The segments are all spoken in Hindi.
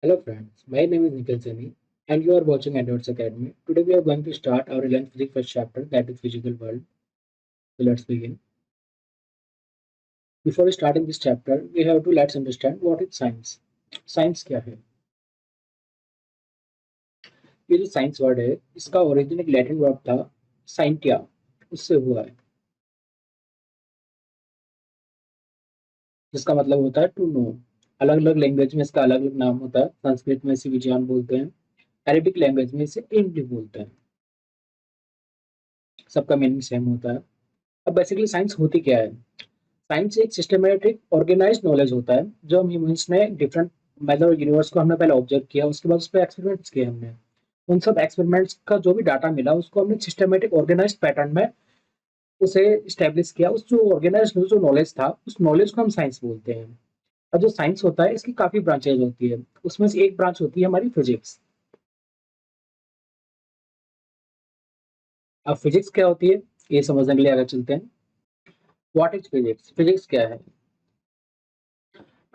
Hello friends, my name is Nikhil Sani and you are watching Edwards Academy. Today we are going to start our 11th physics first chapter, that is physical world. So let's begin. Before starting this chapter, we have to let's understand what is science. Science क्या है? ये जो साइंस वर्ड है इसका ओरिजिन एक लैटिन वर्ड था साइंटिया, उससे हुआ है, जिसका मतलब होता है टू नो। अलग अलग लैंग्वेज में इसका अलग अलग नाम होता है। संस्कृत में इसे विज्ञान बोलते हैं, अरेबिक लैंग्वेज में इसे इल्म बोलते हैं। सबका मीनिंग सेम होता है। अब बेसिकली साइंस होती क्या है? साइंस एक सिस्टमेटिक ऑर्गेनाइज्ड नॉलेज होता है जो हम ह्यूमंस ने डिफरेंट मतलब यूनिवर्स को हमने पहले ऑब्जर्व किया, उसके बाद उस पर एक्सपेरिमेंट्स किए हमने। उन सब एक्सपेरिमेंट्स का जो भी डाटा मिला उसको हमने सिस्टमेटिक ऑर्गेनाइज्ड पैटर्न में उसे स्टैब्लिश किया। उस जो ऑर्गेनाइज्ड जो नॉलेज था उस नॉलेज को हम साइंस बोलते हैं। और जो साइंस होता है इसकी काफी ब्रांचेज होती है, उसमें से एक ब्रांच होती है हमारी फिजिक्स। अब फिजिक्स क्या होती है ये समझने के लिए आगे चलते हैं। What is physics? फिजिक्स क्या है?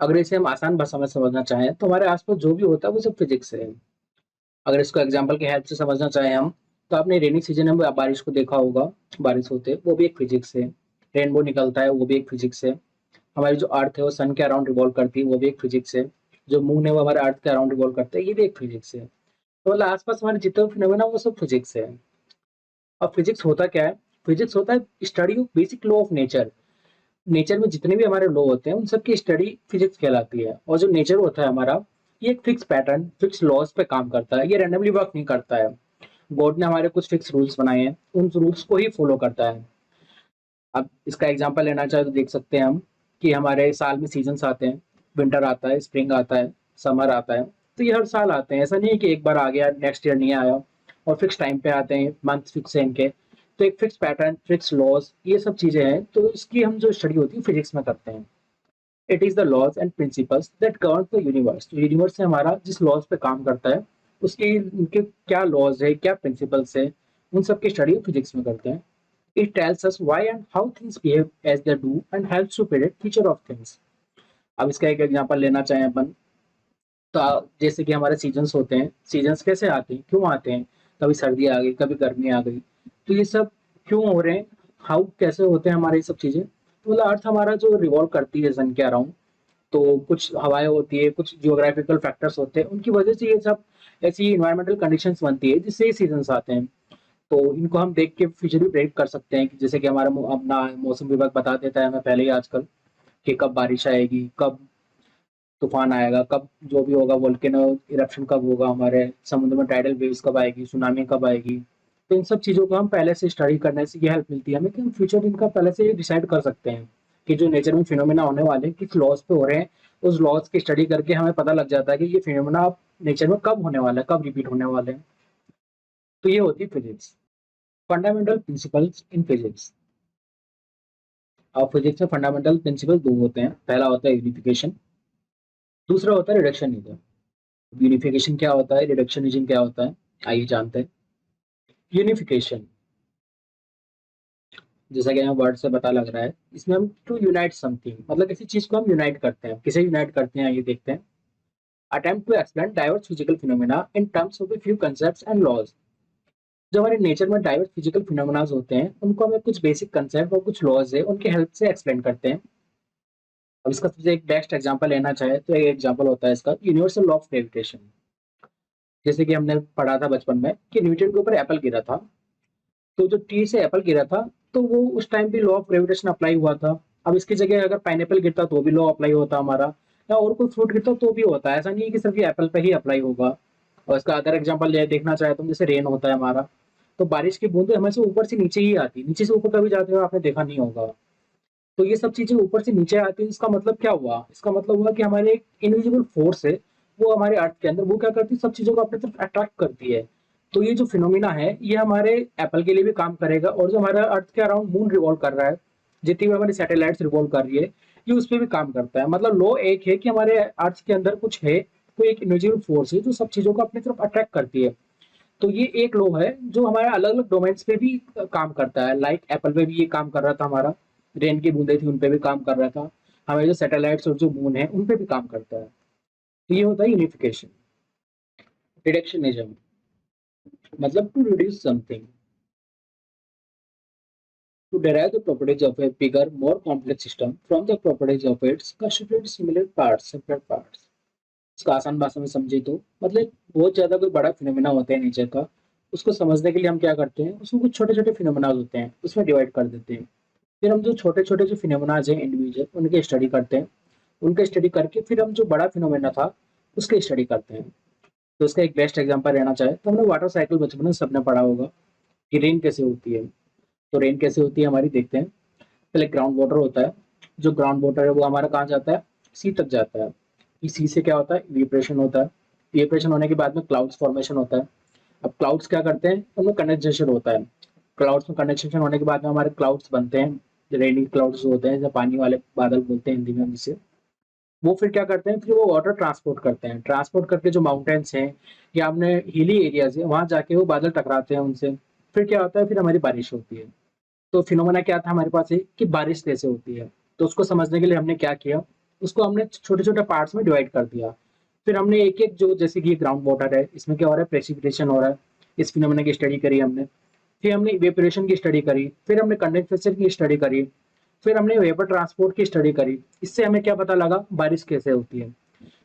अगर इसे हम आसान भाषा में समझना चाहें तो हमारे आसपास जो भी होता है वो सब फिजिक्स है। अगर इसको एग्जाम्पल के हेल्प से समझना चाहें हम, तो आपने रेनी सीजन में बारिश को देखा होगा, बारिश होते वो भी एक फिजिक्स है। रेनबो निकलता है वो भी एक फिजिक्स है। हमारी जो अर्थ है वो सन के अराउंड रिवॉल्व करती है वो भी एक फिजिक्स है। जो मून है वो हमारे अर्थ के अराउंड रिवॉल्व करता है, ये भी एक फिजिक्स है। तो मतलब आसपास हमारे जितने फिनोमेना वो सब फिजिक्स है। अब फिजिक्स होता क्या है? फिजिक्स होता है study of basic law of nature. Nature में जितने भी हमारे लॉ होते हैं उन सब की स्टडी फिजिक्स कहलाती है। और जो नेचर होता है हमारा, ये एक फिक्स पैटर्न फिक्स लॉज पे काम करता है, ये रैंडमली वर्क नहीं करता है। गॉड ने हमारे कुछ फिक्स रूल्स बनाए हैं, उन रूल्स को ही फॉलो करता है। अब इसका एग्जांपल लेना चाहे तो देख सकते हैं हम कि हमारे साल में सीजन्स आते हैं। विंटर आता है, स्प्रिंग आता है, समर आता है। तो ये हर साल आते हैं, ऐसा नहीं है कि एक बार आ गया नेक्स्ट ईयर नहीं आया। और फिक्स टाइम पे आते हैं, मंथ फिक्स है इनके। तो एक फिक्स पैटर्न फिक्स लॉज ये सब चीजें हैं, तो इसकी हम जो स्टडी होती है फिजिक्स में करते हैं। It is the laws and principles that govern the universe. जो यूनिवर्स है हमारा जिस लॉज पे काम करता है, उसके उनके क्या लॉज है, क्या प्रिंसिपल्स है, उन सब की स्टडी फिजिक्स में करते हैं। It tells us why and how things behave as they do and helps to predict future of things. अब इसका एक एग्जांपल लेना चाहें अपन, तो जैसे कि हमारे सीजन्स होते हैं, सीजन्स कैसे आते हैं, क्यों आते हैं? कभी सर्दी आ गई, कभी गर्मी आ गई। तो ये सब क्यों हो रहे हैं, हाउ कैसे होते हैं हमारे ये सब चीजें? तो मतलब अर्थ हमारा जो रिवॉल्व करती है सन के अराउंड, तो कुछ हवाएं होती है, कुछ जियोग्राफिकल फैक्टर्स होते हैं, उनकी वजह से ये सब ऐसी इन्वायरमेंटल कंडीशंस बनती है जिससे ये सीजन्स आते हैं। तो इनको हम देख के फ्यूचर भी प्रेडिक्ट कर सकते हैं कि जैसे कि हमारा अपना मौसम विभाग बता देता है हमें पहले ही आजकल कि कब बारिश आएगी, कब तूफान आएगा, कब जो भी होगा वोल्केनो इरप्शन कब होगा, हमारे समुद्र में टाइडल वेव्स कब आएगी, सुनामी कब आएगी। तो इन सब चीज़ों को हम पहले से स्टडी करने से ये हेल्प मिलती है हमें कि हम फ्यूचर इनका पहले से डिसाइड कर सकते हैं कि जो नेचर में फिनोमेना होने वाले हैं किस लॉज पे हो रहे हैं। उस लॉज की स्टडी करके हमें पता लग जाता है कि ये फिनोमेना नेचर में कब होने वाला है, कब रिपीट होने वाले हैं। तो ये होती है physics. Fundamental principles in physics. अब फिजिक्स में फंडामेंटल प्रिंसिपल दो होते हैं, पहला होता है यूनिफिकेशन, दूसरा होता है रिडक्शनिज्म। यूनिफिकेशन क्या होता है, रिडक्शनिज्म क्या होता है, आइए जानते हैं। यूनिफिकेशन, जैसा कि हमें वर्ड से पता लग रहा है, इसमें हम टू यूनाइट समथिंग मतलब किसी चीज को हम यूनाइट करते हैं। किसे यूनाइट करते हैं आइए देखते हैं। Attempt to explain diverse physical phenomena in terms of a few concepts and laws. जो हमारे नेचर में डाइवर्स फिजिकल फिनोमेना होते हैं उनको हमें कुछ बेसिक कंसेप्ट और कुछ लॉज है उनके हेल्प से एक्सप्लेन करते हैं। अब इसका सबसे एक बेस्ट एग्जांपल लेना चाहे तो एक एग्जांपल होता है इसका यूनिवर्सल लॉ ऑफ ग्रेविटेशन। जैसे कि हमने पढ़ा था बचपन में कि न्यूटन के ऊपर एप्पल गिरा था, तो जो ट्री से एप्पल गिरा था तो वो उस टाइम भी लॉ ऑफ ग्रेविटेशन अप्लाई हुआ था। अब इसकी जगह अगर पाइनएप्पल गिरता तो भी लॉ अप्लाई होता हमारा, या और कोई फ्रूट गिरता तो भी होता है। ऐसा नहीं है कि सिर्फ ये एप्पल पे ही अप्लाई होगा। और इसका अदर एग्जांपल ये देखना चाहे तो जैसे रेन होता है हमारा, तो बारिश की बूंदें हमेशा ऊपर से नीचे ही आती, नीचे से ऊपर कभी जाते हुए आपने देखा नहीं होगा। तो ये सब चीजें ऊपर से नीचे आती है, इसका मतलब क्या हुआ? इसका मतलब हुआ कि हमारे एक इनविजिबल फोर्स है, वो हमारे अर्थ के अंदर वो क्या करती है, सब चीजों को अपनी तरफ अट्रैक्ट करती है। तो ये जो फिनोमिना है ये हमारे एप्पल के लिए भी काम करेगा, और जो हमारा अर्थ के अराउंड मून रिवॉल्व कर रहा है, जितनी भी हमारी सैटेलाइट्स रिवॉल्व कर रही है, ये उस पर भी काम करता है। मतलब लॉ एक है कि हमारे अर्थ के अंदर कुछ है, कोई एक इनविजिबल फोर्स है जो सब चीजों को अपनी तरफ अट्रैक्ट करती है। तो ये एक लॉ है जो हमारे अलग अलग डोमेन्स पे भी काम करता है। लाइक एप्पल पे भी ये काम कर रहा था हमारा, रेन की बूंदे थी उन पे भी काम कर रहा था, हमारे जो सैटेलाइट्स और जो मून है उन पे भी काम करता है। तो ये होता है यूनिफिकेशन। रिडक्शनिज्म मतलब to reduce something, to derive the properties of a bigger, more complex system from the properties of its constituted similar parts, separate parts. इसका आसान भाषा में समझे तो मतलब बहुत ज्यादा कोई बड़ा फिनोमेना होता है नेचर का, उसको समझने के लिए हम क्या करते हैं, उसको कुछ छोटे छोटे फिनोमेना होते हैं उसमें डिवाइड कर देते हैं। फिर हम जो छोटे छोटे जो फिनोमेनाज हैं इंडिविजुअल उनके स्टडी करते हैं, उनके स्टडी करके फिर हम जो बड़ा फिनोमेना था उसके स्टडी करते हैं। तो इसका एक बेस्ट एग्जांपल रहना चाहे तो हमने वाटर साइकिल बचपन में सबने पढ़ा होगा कि रेन कैसे होती है। तो रेन कैसे होती है हमारी देखते हैं। पहले ग्राउंड वाटर होता है, जो ग्राउंड वाटर है वो हमारा कहाँ जाता है, सी तक जाता है। इस सी से क्या होता है, इवेपोरेशन होता है। इवेपोरेशन होने के बाद में क्लाउड्स फॉर्मेशन होता है। अब क्लाउड्स क्या करते हैं, उनमें कंडेंसेशन होता है। क्लाउड्स में कंडेंसेशन होने के बाद में हमारे क्लाउड्स बनते हैं, रेनी क्लाउड्स होते हैं, जो पानी वाले बादल बोलते हैं हिंदी में हम जिसे। वो फिर क्या करते हैं, फिर वो वाटर ट्रांसपोर्ट करते हैं, ट्रांसपोर्ट करके जो माउंटेन्स हैं या अपने हिली एरियाज है वहां जाके वो बादल टकराते हैं उनसे। फिर क्या होता है, फिर हमारी बारिश होती है। तो फिनोमेना क्या था हमारे पास कि बारिश कैसे होती है। तो उसको समझने के लिए हमने क्या किया, उसको हमने छोटे छोटे पार्ट्स में डिवाइड कर दिया। फिर हमने एक एक जो जैसे कि ग्राउंड वाटर है, इसमें क्या हो रहा है, प्रेसिपिटेशन हो रहा है, इस फिनोमेना की स्टडी करी हमने। फिर हमने इवेपोरेशन की स्टडी करी, फिर हमने कंडेंसेशन की स्टडी करी, फिर हमने वेपर ट्रांसपोर्ट की स्टडी करी। इससे हमें क्या पता लगा, बारिश कैसे होती है।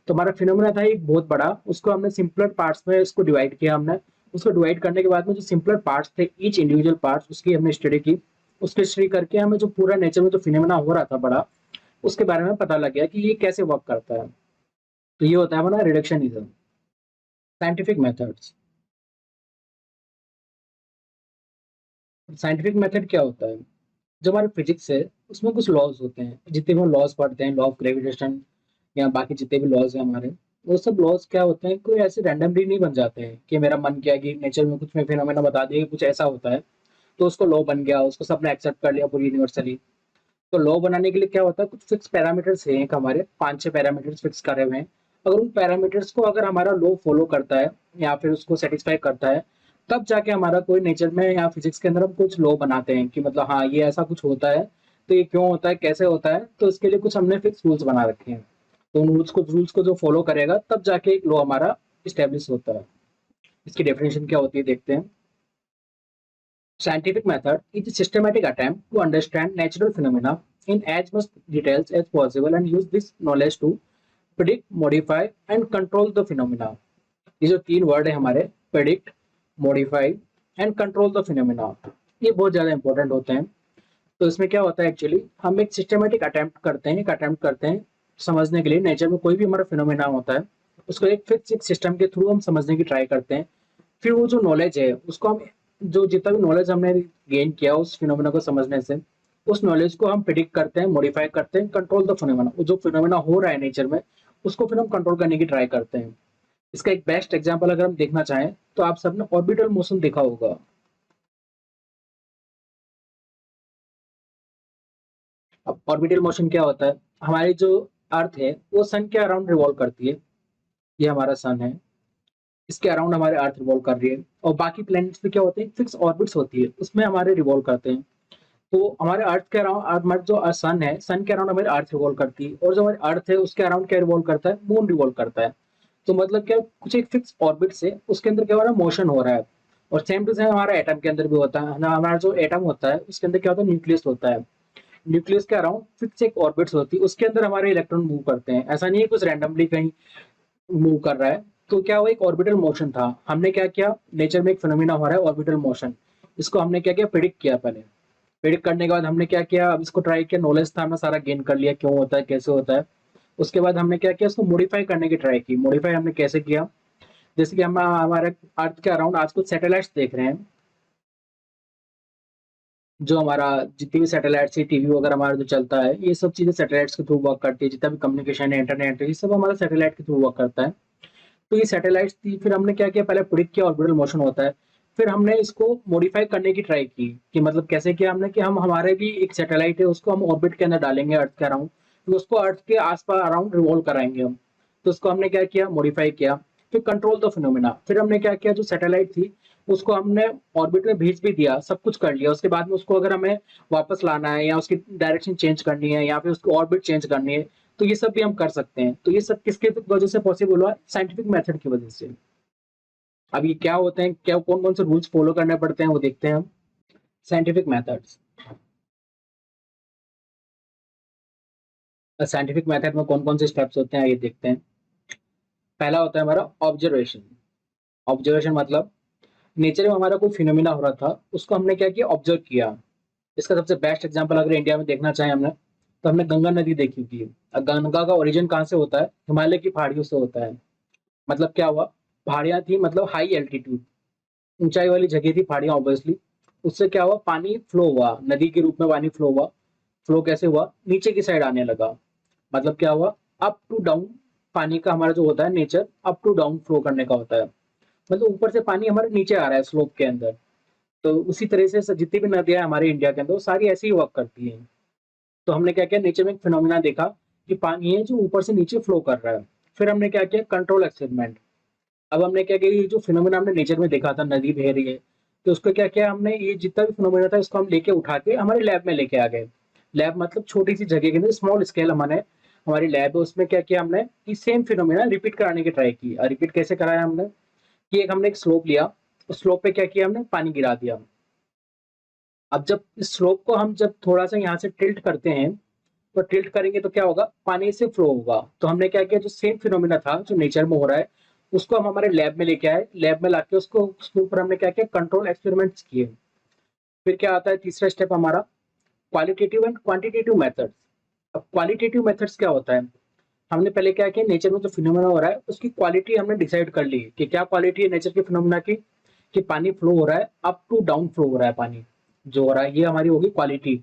तो हमारा फिनोमेना था एक बहुत बड़ा, उसको हमने सिंपलर पार्ट्स में इसको डिवाइड किया हमने। उसको डिवाइड करने के बाद में जो सिंपलर पार्ट्स थे, ईच इंडिविजुअल पार्ट्स, उसकी हमने स्टडी की। उसके स्टडी करके हमें जो पूरा नेचर में जो फिनोमेना हो रहा था बड़ा, उसके बारे में पता लग गया कि ये कैसे वर्क करता है। तो ये होता है हमारा reductionism. Scientific methods, scientific method क्या होता है, जो हमारे फिजिक्स है उसमें कुछ लॉज होते हैं, जितने भी हम लॉज पढ़ते हैं, लॉ ऑफ ग्रेविटेशन या बाकी जितने भी लॉज हैं हमारे, वो सब लॉज क्या होते हैं, कोई ऐसे रैंडमली नहीं बन जाते हैं कि मेरा मन किया कि नेचर में कुछ में फिनोमेना बता दिया कि कुछ ऐसा होता है तो उसको लॉ बन गया, उसको सबने एक्सेप्ट कर लिया पूरी यूनिवर्सली। तो लॉ बनाने के लिए क्या होता है, कुछ फिक्स पैरामीटर्स हैं, एक हमारे 5-6 पैरामीटर्स फिक्स करे हुए हैं। अगर उन पैरामीटर्स को अगर हमारा लॉ फॉलो करता है या फिर उसको सेटिस्फाई करता है, तब जाके हमारा कोई नेचर में या फिजिक्स के अंदर हम कुछ लॉ बनाते हैं कि मतलब हाँ ये ऐसा कुछ होता है, तो ये क्यों होता है, कैसे होता है, तो इसके लिए कुछ हमने फिक्स रूल्स बना रखे हैं। तो उन रूल्स को जो फॉलो करेगा तब जाके एक लॉ हमारा स्टेब्लिश होता है। इसकी डेफिनेशन क्या होती है देखते हैं। Scientific method is a systematic attempt to understand natural phenomena in as much details as possible and use this knowledge to predict, modify and control the phenomena. ये जो तीन वर्ड है हमारे, predict, modify and control the phenomena, ये बहुत ज्यादा इंपॉर्टेंट होते हैं। तो इसमें क्या होता है, एक्चुअली हम एक सिस्टमेटिक अटेम्प्ट करते हैं समझने के लिए, नेचर में कोई भी हमारा फिनोमेना होता है उसको एक फिक्स एक सिस्टम के थ्रू हम समझने की ट्राई करते हैं। फिर वो जो नॉलेज है उसको हम, जो जितना भी नॉलेज हमने गेन किया उस फिनोमेना को समझने से, उस नॉलेज को हम प्रिडिक्ट करते हैं, मॉडिफाई करते हैं, कंट्रोल द फिनोमेना, जो फिनोमेना हो रहा है नेचर में उसको फिर हम कंट्रोल करने की ट्राई करते हैं। इसका एक बेस्ट एग्जांपल अगर हम देखना चाहें तो आप सबने ऑर्बिटल मोशन देखा होगा। अब ऑर्बिटल मोशन क्या होता है, हमारी जो अर्थ है वो सन के अराउंड रिवॉल्व करती है। ये हमारा सन है, इसके अराउंड हमारे अर्थ रिवॉल्व कर रही है। और बाकी प्लैनेट्स पे क्या होते हैं, फिक्स ऑर्बिट्स होती है, उसमें हमारे रिवॉल्व करते हैं। तो हमारे अर्थ के अराउंड, हमारे जो सन है, सन के अराउंड हमारी अर्थ रिवॉल्व करती है, और जो हमारी अर्थ है उसके अराउंड क्या रिवॉल्व करता है, मून रिवॉल्व करता है। तो मतलब क्या, कुछ एक फिक्स ऑर्बिट से उसके अंदर क्या हो रहा है, मोशन हो रहा है। और सेम टू सेम हमारा एटम के अंदर भी होता है ना, हमारा जो एटम होता है उसके अंदर क्या होता है, न्यूक्लियस होता है। न्यूक्लियस के अराउंड फिक्स एक ऑर्बिट्स होती है, उसके अंदर हमारे इलेक्ट्रॉन मूव करते हैं, ऐसा नहीं है कुछ रैंडमली कहीं मूव कर रहा है। तो क्या हुआ, एक ऑर्बिटल मोशन था। हमने क्या किया, नेचर में एक फिनोमिना हो रहा है ऑर्बिटल मोशन, इसको हमने क्या किया, प्रिडिक्ट किया। पहले प्रिडिक्ट करने के बाद हमने क्या किया, अब इसको ट्राई किया, नॉलेज था हमने सारा गेन कर लिया क्यों होता है, कैसे होता है। उसके बाद हमने क्या किया, इसको मॉडिफाई करने की ट्राई की। मॉडिफाई हमने कैसे किया, जैसे कि हम हमारे अर्थ के अराउंड आज कुछ सैटेलाइट्स देख रहे हैं, जो हमारा जितनी भी सैटेलाइट से टीवी वगैरह हमारा जो चलता है, ये सब चीजें सैटेलाइट्स के थ्रू वर्क करती है। जितना भी कम्युनिकेशन है, इंटरनेट है, ये सब हमारा सैटेलाइट के थ्रू वर्क करता है। तो ये सैटेलाइट्स थी, फिर हमने क्या किया, पहले प्रिडिक्ट किया ऑर्बिटल मोशन होता है। फिर हमने इसको मॉडिफाई करने की ट्राई की कि मतलब कैसे किया हमने, कि हम हमारे भी एक सैटेलाइट है उसको हम ऑर्बिट के अंदर डालेंगे अर्थ के अराउंड, तो उसको अर्थ के आसपास अराउंड रिवॉल्व कराएंगे हम। तो उसको हमने क्या किया, मॉडिफाई किया। फिर कंट्रोल द फिनोमेना, फिर हमने क्या किया, जो सैटेलाइट थी उसको हमने ऑर्बिट में भेज भी दिया, सब कुछ कर लिया। उसके बाद में उसको अगर हमें वापस लाना है या उसकी डायरेक्शन चेंज करनी है या फिर उसकी ऑर्बिट चेंज करनी है, तो ये सब भी हम कर सकते हैं। तो ये सब किसके वजह से पॉसिबल हुआ, साइंटिफिक मेथड की वजह से। अब ये क्या होते हैं, क्या कौन कौन से रूल्स फॉलो करने पड़ते हैं वो देखते हैं हम। साइंटिफिक मेथड्स, साइंटिफिक मेथड में कौन कौन से स्टेप्स होते हैं ये देखते हैं। पहला होता है हमारा ऑब्जर्वेशन। ऑब्जर्वेशन मतलब नेचर में हमारा कोई फिनोमिना हो रहा था, उसको हमने क्या किया, ऑब्जर्व किया। इसका सबसे बेस्ट एग्जांपल अगर इंडिया में देखना चाहें हमने, तो हमने गंगा नदी देखी होगी। गंगा का ओरिजिन कहाँ से होता है, हिमालय की पहाड़ियों से होता है। मतलब क्या हुआ, पहाड़ियां थी, मतलब हाई एल्टीट्यूड, ऊंचाई वाली जगह थी पहाड़ियां ऑब्वियसली। उससे क्या हुआ, पानी फ्लो हुआ, नदी के रूप में पानी फ्लो हुआ। फ्लो कैसे हुआ, नीचे की साइड आने लगा। मतलब क्या हुआ, अप टू डाउन। पानी का हमारा जो होता है nature, up to down flow करने का होता है। मतलब ऊपर से पानी हमारे नीचे आ रहा है स्लोप के अंदर। तो उसी तरह से जितनी भी नदियां हैं हमारे इंडिया के अंदर, वो सारी ऐसे ही वर्क करती हैं। तो हमने क्या किया, नीचे में एक फिनोमिना देखा कि पानी है जो ऊपर से नीचे फ्लो कर रहा है। फिर हमने क्या किया, कंट्रोल एक्सपेरिमेंट। अब हमने क्या किया, ये जो फिनोमिना हमने नेचर में देखा था, नदी बह रही है, तो उसको क्या किया हमने, ये जितना भी फिनोमिना था इसको हम लेके उठा के हमारे लैब में लेके आ गए। लैब मतलब छोटी सी जगह के अंदर, स्मॉल स्केल हमने, हमारी लैब है उसमें क्या किया हमने, कि सेम फिनोमिना रिपीट कराने की ट्राई की। रिपीट कैसे कराया हमने, कि एक हमने एक स्लोप लिया, उस स्लोप पे क्या किया हमने, पानी गिरा दिया। अब जब इस स्लोप को हम जब थोड़ा सा यहाँ से टिल्ट करते हैं, तो टिल्ट करेंगे तो क्या होगा, पानी से फ्लो होगा। तो हमने क्या किया, जो सेम फिनोमिना था जो नेचर में हो रहा है, उसको हम हमारे लैब में लेके आए। लैब में लाके उसको, उसके ऊपर हमने क्या किया, कंट्रोल एक्सपेरिमेंट्स किए। फिर क्या आता है तीसरा स्टेप हमारा, क्वालिटेटिव एंड क्वांटिटेटिव मेथड्स। अब क्वालिटेटिव मेथड्स क्या होता है, हमने पहले क्या किया, नेचर में जो फिनोमेना हो रहा है उसकी क्वालिटी हमने डिसाइड कर ली कि क्या क्वालिटी है नेचर के फिनोमेना की, कि पानी फ्लो हो रहा है, अप टू डाउन फ्लो हो रहा है पानी जो हो रहा है, ये हमारी होगी क्वालिटी।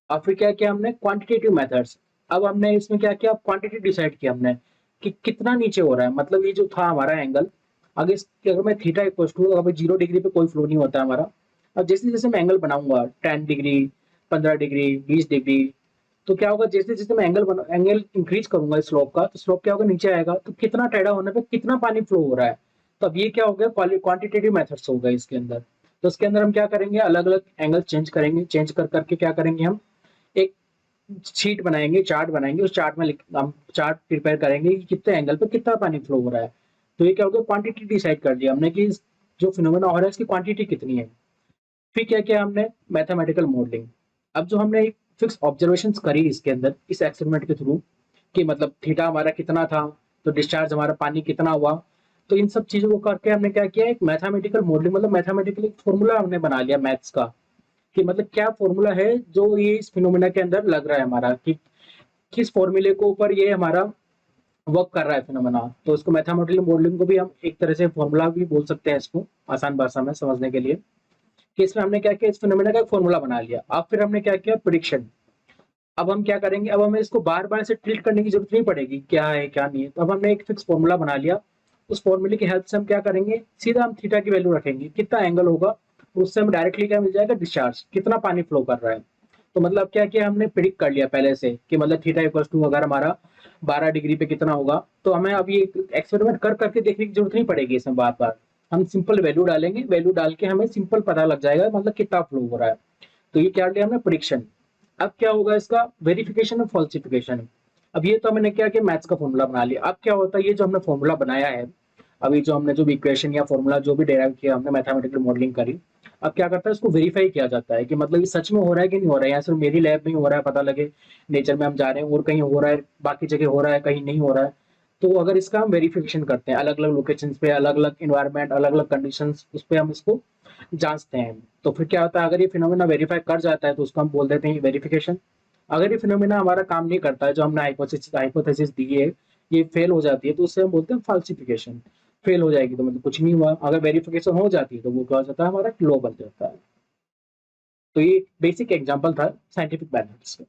और फिर क्या किया हमने, क्वांटिटेटिव मेथड्स। अब हमने इसमें क्या किया, क्वांटिटी डिसाइड किया हमने कि कितना नीचे हो रहा है। मतलब ये जो था हमारा एंगल, अगर मैं थीटा इक्वल टू, अगर 0 डिग्री पे कोई फ्लो नहीं होता हमारा। अब जैसे जैसे मैं एंगल बनाऊंगा, 10 डिग्री, 15 डिग्री, 20 डिग्री, तो क्या होगा, जैसे जैसे मैं एंगल इंक्रीज करूंगा स्लोप का, तो स्लोप क्या होगा, नीचे आएगा। तो कितना टेढ़ा होने पे कितना पानी फ्लो हो रहा है। तो अब ये क्या हो गया, क्वांटिटेटिव मेथड्स हो गए इसके अंदर। तो इसके अंदर हम क्या करेंगे, अलग अलग एंगल चेंज करेंगे, चेंज कर करके क्या करेंगे हम, एक शीट बनाएंगे, चार्ट बनाएंगे, उस चार्ट में हम चार्ट प्रिपेयर करेंगे कि कितने एंगल पे कितना पानी फ्लो हो रहा है। तो ये क्या हो गया, क्वांटिटी डिसाइड कर लिया हमने कि जो फिनोमेना हो रहा है इसकी क्वांटिटी कितनी है। फिर क्या किया हमने, मैथमेटिकल मॉडलिंग। अब जो हमने फिक्स ऑब्जर्वेशन करी इसके अंदर, इस एक्सपेरिमेंट के थ्रू, कि मतलब थीटा हमारा कितना था, तो डिस्चार्ज हमारा पानी कितना हुआ। तो इन सब चीजों को करके हमने क्या किया, एक मैथमेटिकल मॉडलिंग, मतलब मैथमेटिकली फॉर्मूला हमने बना लिया मैथ्स का, कि मतलब क्या फॉर्मूला है जो ये इस फिनोमेना के अंदर लग रहा है हमारा, कि किस फॉर्मूले को ऊपर ये हमारा वर्क कर रहा है फिनोमेना। तो उसको मैथमेटिकल मॉडलिंग को भी हम एक तरह से फॉर्मूला भी बोल सकते हैं इसको, आसान भाषा में समझने के लिए। कि इसमें हमने क्या किया, इस फिनोमेना का एक फॉर्मूला बना लिया। अब फिर हमने क्या किया, प्रिडिक्शन। अब हम क्या करेंगे, अब हमें इसको बार बार से ट्रीट करने की जरूरत नहीं पड़ेगी क्या है क्या नहीं है। तो अब हमने एक फिक्स फॉर्मूला बना लिया। उस फॉर्मूले की हेल्प से हम क्या करेंगे, सीधा हम थीटा की वैल्यू रखेंगे, कितना एंगल होगा, उससे हम डायरेक्टली क्या मिल जाएगा, डिस्चार्ज कितना पानी फ्लो कर रहा है। तो मतलब क्या किया हमने, प्रिडिक्ट कर लिया पहले से कि मतलब थीटा इक्वल टू अगर हमारा 12 डिग्री पे कितना होगा। तो हमें अब ये एक्सपेरिमेंट कर करके देखने की जरूरत नहीं पड़ेगी इसमें बार बार। हम सिंपल वैल्यू डालेंगे, वैल्यू डाल के हमें सिंपल पता लग जाएगा मतलब कितना फ्लो हो रहा है। तो ये क्या लिया हमने, प्रिडिक्शन। अब क्या होगा इसका, वेरिफिकेशन और फॉल्सिफिकेशन। अब ये तो हमने क्या किया, मैथ्स का फॉर्मूला बना लिया। अब क्या होता है, ये जो हमने फॉर्मूला बनाया है, अभी जो हमने जो भी इक्वेशन या फॉर्मूला जो भी डेराइव किया हमने, मैथमेटिकल मॉडलिंग करी। अब क्या करता है, इसको वेरीफाई किया जाता है कि मतलब ये सच में हो रहा है कि नहीं हो रहा है, या सिर्फ मेरी लैब में ही हो रहा है, पता लगे नेचर में हम जा रहे हैं और कहीं हो रहा है, बाकी जगह हो रहा है, कहीं नहीं हो रहा है। तो अगर इसका हम वेरिफिकेशन करते हैं, अलग अलग लोकेशन पे, अलग अलग इन्वायरमेंट, अलग अलग कंडीशन, उस पर हम इसको जांचते हैं। तो फिर क्या होता है, अगर ये फिनोमेना वेरीफाई कर जाता है तो उसको हम बोल देते हैं वेरिफिकेशन। अगर ये फिनोमेना हमारा काम नहीं करता है, जो हमने हाइपोथेसिस दी है, ये फेल हो जाती है, तो उससे हम बोलते हैं फाल्सिफिकेशन। फेल हो जाएगी तो मतलब कुछ नहीं हुआ, अगर वेरिफिकेशन हो जाती है तो वो क्या हो जाता है, हमारा लो बन जाता है। तो ये बेसिक एग्जांपल था साइंटिफिक मेथड्स का।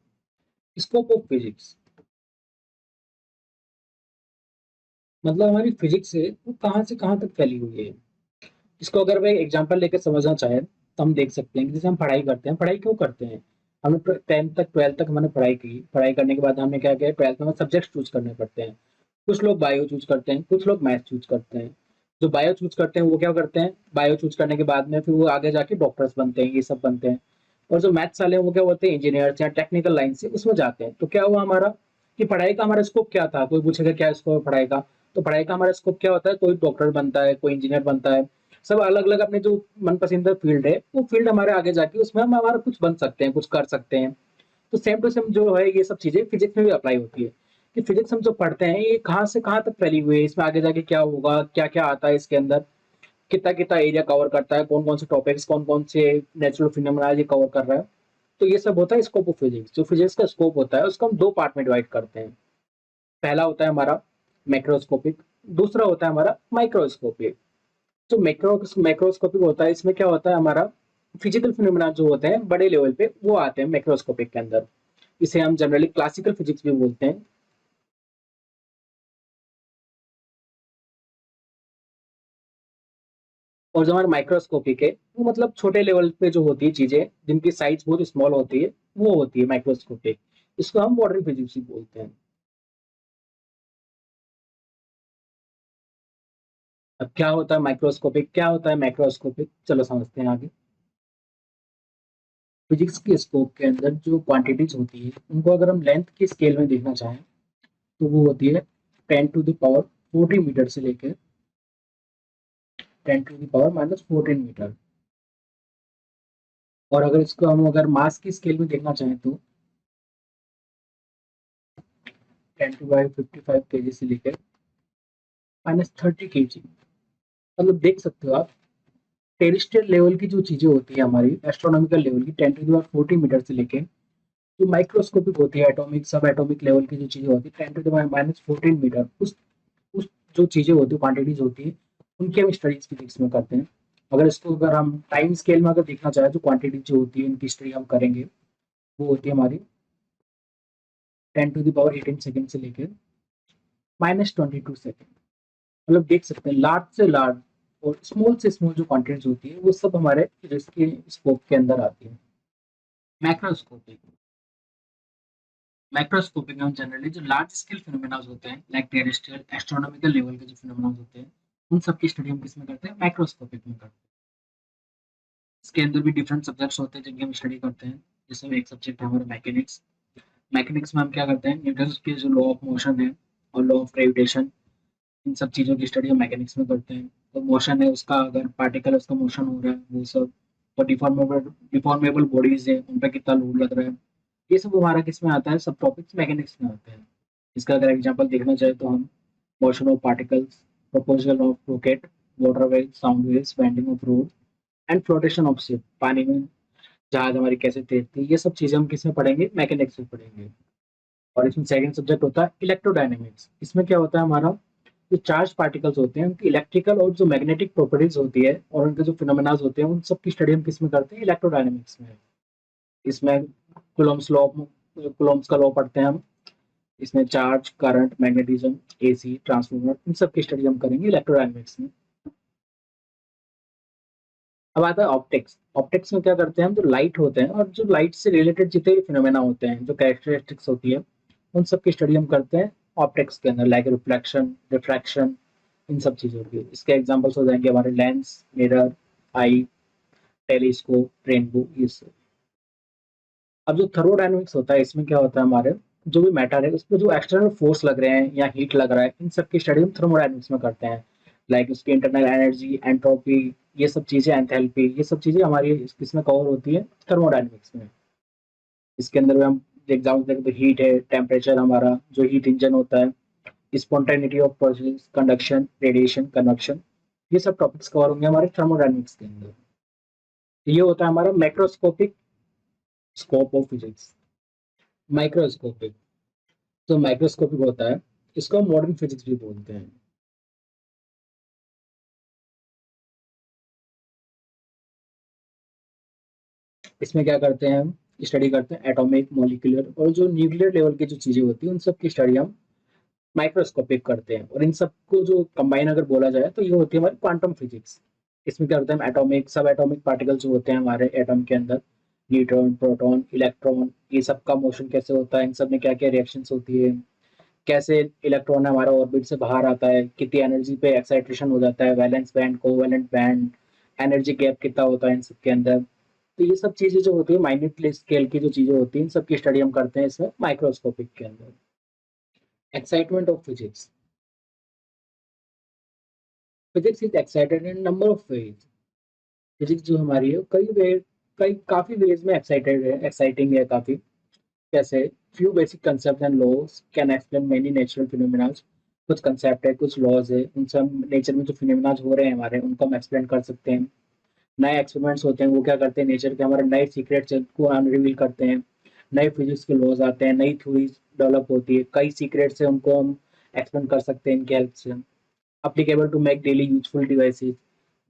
स्कोप ऑफ फिजिक्स, मतलब हमारी फिजिक्स है वो कहाँ से कहाँ तक फैली हुई है। इसको अगर मैं एग्जांपल लेकर समझना चाहे तो हम देख सकते हैं कि जैसे हम पढ़ाई करते हैं, पढ़ाई क्यों करते हैं। हमने 10 तक 12 तक हमने पढ़ाई की, पढ़ाई करने के बाद हमने क्या किया, 12th में हमें सब्जेक्ट चूज करने पड़ते हैं। कुछ लोग बायो चूज करते हैं, कुछ लोग मैथ चूज करते हैं। जो बायो चूज करते हैं वो क्या करते हैं, बायो चूज करने के बाद में फिर वो आगे जाके डॉक्टर्स बनते हैं, ये सब बनते हैं। और जो मैथ्स वाले हैं वो क्या होते हैं, इंजीनियर्स या टेक्निकल लाइन से उसमें जाते हैं। तो क्या हुआ हमारा, कि पढ़ाई का हमारा स्कोप क्या था, कोई पूछेगा क्या स्कोप है पढ़ाई का, तो पढ़ाई का हमारा स्कोप क्या होता है, कोई डॉक्टर बनता है, कोई इंजीनियर बनता है, सब अलग अलग अपने जो मन पसंदीदा फील्ड है वो फील्ड हमारे आगे जाके उसमें हम हमारा कुछ बन सकते हैं, कुछ कर सकते हैं। तो सेम टू सेम जो है ये सब चीजें फिजिक्स में भी अप्लाई होती है कि फिजिक्स हम जो पढ़ते हैं ये कहाँ से कहाँ तक फैली हुई है, इसमें आगे जाके क्या होगा, क्या क्या आता है इसके अंदर, कितना कितना एरिया कवर करता है, कौन कौन से टॉपिक्स, कौन कौन से नेचुरल फिनोमेना ये कवर कर रहा है। तो ये सब होता है स्कोप ऑफ फिजिक्स। जो फिजिक्स का स्कोप होता है उसको हम दो पार्ट में डिवाइड करते हैं। पहला होता है हमारा मैक्रोस्कोपिक, दूसरा होता है हमारा माइक्रोस्कोपिक। जो मैक्रोस्कोपिक होता है इसमें क्या होता है, हमारा फिजिकल फिनोमेना जो होते हैं बड़े लेवल पे वो आते हैं मैक्रोस्कोपिक के अंदर। इसे हम जनरली क्लासिकल फिजिक्स भी बोलते हैं। और जो हमारा माइक्रोस्कोपिक है वो मतलब छोटे लेवल पे जो होती है चीजें जिनकी साइज बहुत स्मॉल होती है वो होती है माइक्रोस्कोपिक। इसको हम मॉडर्न फिजिक्स भी बोलते हैं। अब क्या होता है माइक्रोस्कोपिक, क्या होता है मैक्रोस्कोपिक, चलो समझते हैं आगे। फिजिक्स के स्कोप के अंदर जो क्वांटिटीज होती है उनको अगर हम लेंथ के स्केल में देखना चाहें तो वो होती है 10⁻⁴ मीटर से लेकर 10⁻⁻⁴ मीटर। और अगर इसको हम अगर मास की स्केल में देखना चाहें तो 10⁻55 kg से लेकर -30 kg। मतलब देख सकते हो आप टेरेस्ट्रियल लेवल की जो चीजें होती है हमारी एस्ट्रोनॉमिकल लेवल की 10⁻⁴ मीटर से लेके जो माइक्रोस्कोपिक होती है एटॉमिक सब एटॉमिक लेवल की जो चीजें होती है 10⁻⁻⁴ मीटर, उस जो चीजें होती है क्वांटिटीज होती है उनकी हम स्टडीज फिजिक्स में करते हैं। अगर इसको अगर हम टाइम स्केल में अगर देखना चाहें तो क्वांटिटी जो होती है इनकी स्टडी हम करेंगे वो होती है हमारी 10⁻18 सेकेंड से लेकर -22 सेकेंड। मतलब देख सकते हैं लार्ज से लार्ज और स्मॉल से स्मॉल जो क्वांटिटीज होती है वो सब हमारे फिजिक्स के स्कोप के अंदर आती है। मैक्रोस्कोपिक, मैक्रोस्कोपिक में जनरली जो लार्ज स्केल फिनोमेना होते हैं लाइक टेरेस्ट्रियल एस्ट्रोनॉमिकल लेवल के जो फिनोमेना होते हैं उन सब की स्टडी हम किसमें करते हैं, माइक्रोस्कोपिक में करते हैं। इसके अंदर भी डिफरेंट सब्जेक्ट्स होते हैं जिनकी हम स्टडी करते हैं। जैसे एक सब्जेक्ट है हमारा मैकेनिक्स। मैकेनिक्स में हम क्या करते हैं, न्यूटन के जो लॉ ऑफ मोशन है और लॉ ऑफ ग्रेविटेशन, इन सब चीज़ों की स्टडी हम मैकेनिक्स में करते हैं। तो मोशन है उसका, अगर पार्टिकल उसका मोशन हो रहा है वो सब, और डिफॉर्मेबल डिफॉर्मेबल बॉडीज है उन पर कितना लोड लग रहा है, ये सब हमारा किस में आता है, सब टॉपिक्स मैकेनिक्स में आते हैं। इसका अगर एग्जांपल देखना चाहे तो हम motion of particles, proposal of rocket, water wave, sound waves, bending of road and flotation of ship, पानी में जहाज हमारी कैसे तैरती है, ये सब चीजें हम किस में पढ़ेंगे, मैकेनिक्स में पढ़ेंगे। और इसमें सेकंड सब्जेक्ट होता है इलेक्ट्रोडायनेमिक्स। इसमें क्या होता है, हमारा जो चार्ज पार्टिकल्स होते हैं उनकी इलेक्ट्रिकल और जो मैग्नेटिक प्रॉपर्टीज होती है और उनके जो फिनोमेनाज होते हैं उन सब की स्टडी हम किस में करते हैं, इलेक्ट्रोडायनेमिक्स में। इसमें कुलोम्स का लॉ पढ़ते हैं हम। इसमें charge, current, magnetism, AC, transformer, इन सब की स्टडी हम करेंगे इलेक्ट्रोडायनेमिक्स में। अब आता है ऑप्टिक्स। ऑप्टिक्स में क्या करते हैं हम, जो लाइट होते हैं और जो लाइट से रिलेटेड जितने भी फिनोमेना होते हैं, जो कैरेक्टरिस्टिक्स होती है उन सब की स्टडी हम करते हैं ऑप्टिक्स के अंदर, लाइक रिफ्लेक्शन, रिफ्रैक्शन, इन सब चीजों की। इसके एग्जांपल्स हो जाएंगे हमारे लेंस, मिरर, आई, टेलीस्कोप, रेनबो, ये सब। अब जो थर्मोडायनेमिक्स होता है इसमें क्या होता है, हमारे जो भी मैटर है उस पर जो एक्सटर्नल फोर्स लग रहे हैं या हीट लग रहा है इन सब की स्टडी हम थर्मोडायनेमिक्स में करते हैं। लाइक उसकी इंटरनल एनर्जी, एंट्रोपी, ये सब चीजें, एंथैल्पी, ये सब चीजें हमारी इसमें कवर होती है थर्मोडायनेमिक्स में। इसके अंदर भी हम एग्जाम्पल देखें तो हीट है, टेम्परेचर, हमारा जो हीट इंजन होता है, spontaneity of process, conduction, radiation, convection, ये सब टॉपिक्स कवर होंगे हमारे थर्मोडायनेमिक्स के अंदर। ये होता है हमारा macroscopic scope of physics. Microscopic, जो माइक्रोस्कोपिक होता है इसको हम मॉडर्न फिजिक्स भी बोलते हैं। इसमें क्या करते हैं हम, स्टडी करते हैं एटॉमिक, मॉलिक्यूलर और जो न्यूक्लियर लेवल की जो चीजें होती है उन सब की स्टडी हम माइक्रोस्कोपिक करते हैं। और इन सबको जो कंबाइन अगर बोला जाए तो ये होती है हमारी क्वांटम फिजिक्स। इसमें क्या होता है, हम एटॉमिक, सब एटॉमिक पार्टिकल जो होते हैं हमारे एटॉम के अंदर, न्यूट्रॉन, प्रोटॉन, इलेक्ट्रॉन, ये सब का मोशन कैसे होता है, इन सब में क्या क्या रिएक्शंस होती है, कैसे इलेक्ट्रॉन हमारा ऑर्बिट से बाहर आता है, कितनी एनर्जी पे एक्साइटेशन हो जाता है, valence band, covalent band, energy gap कितना होता है इन सब के अंदर। तो ये सब चीजें जो होती है माइन्यूट स्केल की जो चीजें होती हैं इन सब की स्टडी हम करते हैं इसमें माइक्रोस्कोपिक के अंदर। Excitement of physics, physics is excited in number of ways. Physics जो हमारी है कई काफी वेज में एक्साइटिंग है काफी। कैसे? Few basic concept and laws can explain many natural phenomena. कुछ कंसेप्ट है, कुछ लॉज है, उनसे हम नेचर में जो फिनोमेना हो रहे हैं हमारे, उनको हम एक्सप्लेन कर सकते हैं। नए एक्सपेरिमेंट्स होते हैं, वो क्या करते हैं, नेचर के हमारे नए सीक्रेट्स को अनरिवील करते हैं। नए फिजिक्स के लॉज आते हैं, नई थ्योरीज डेवलप होती है, कई सीक्रेट्स है उनको हम एक्सप्लेन कर सकते हैं इनकी हेल्प से। Applicable to make daily useful devices.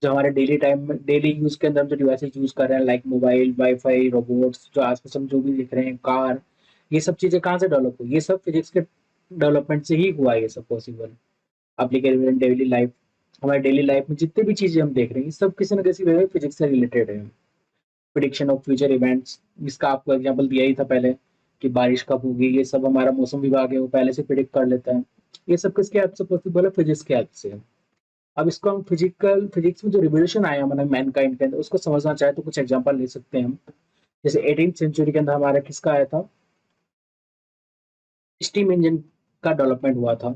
जो हमारे डेली टाइम में डेली यूज के अंदर हम जो डिवाइसेज यूज कर रहे हैं, लाइक मोबाइल, वाईफाई, रोबोट्स, जो आसपास हम जो भी देख रहे हैं, कार, ये सब चीजें कहाँ से डेवलप हुई? ये सब फिजिक्स के डेवलपमेंट से ही हुआ है ये सब possible. Applicable in daily life. हमारे डेली लाइफ में जितनी भी चीजें हम देख रहे हैं, ये सब किसी न किसी वे में फिजिक्स से रिलेटेड है। प्रिडिक्शन ऑफ फ्यूचर इवेंट्स, इसका आपको एग्जांपल दिया ही था पहले कि बारिश कब होगी, ये सब हमारा मौसम विभाग है वो पहले से प्रिडिक्ट कर लेता है। ये सब किसके हेल्प से पॉसिबल है? फिजिक्स के हेल्प से। अब इसको हम फिजिक्स में जो रिवोल्यूशन आया हमारे मैनकाइंड के अंदर, उसको समझना चाहे तो कुछ एग्जांपल ले सकते हैं हम। जैसे 18th सेंचुरी के अंदर हमारा किसका आया था? स्टीम इंजन का डेवलपमेंट हुआ था।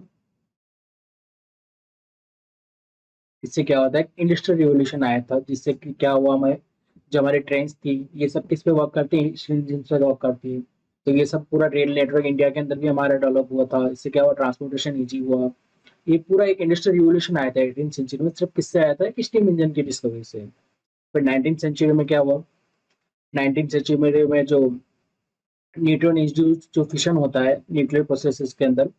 इससे क्या होता है, इंडस्ट्रियल रिवोल्यूशन आया था, जिससे कि क्या हुआ, हमें जो हमारी ट्रेन थी, ये सब किस पे वर्क करती है? इंजन पे वर्क करती है। तो ये सब पूरा रेल नेटवर्क इंडिया के अंदर भी हमारा डेवलप हुआ था। इससे क्या हुआ, ट्रांसपोर्टेशन ईजी हुआ। ये पूरा एक इंडस्ट्रियल रिवोल्यूशन आया था 18th सेंचुरी में, सिर्फ किससे आया था? स्टीम इंजन की डिस्कवरी से। फिर 19th सेंचुरी में क्या हुआ? 19th सेंचुरी में जो न्यूट्रॉन इंस्टीट्यूट जो फिशन होता है न्यूक्लियर प्रोसेसेस के अंदर,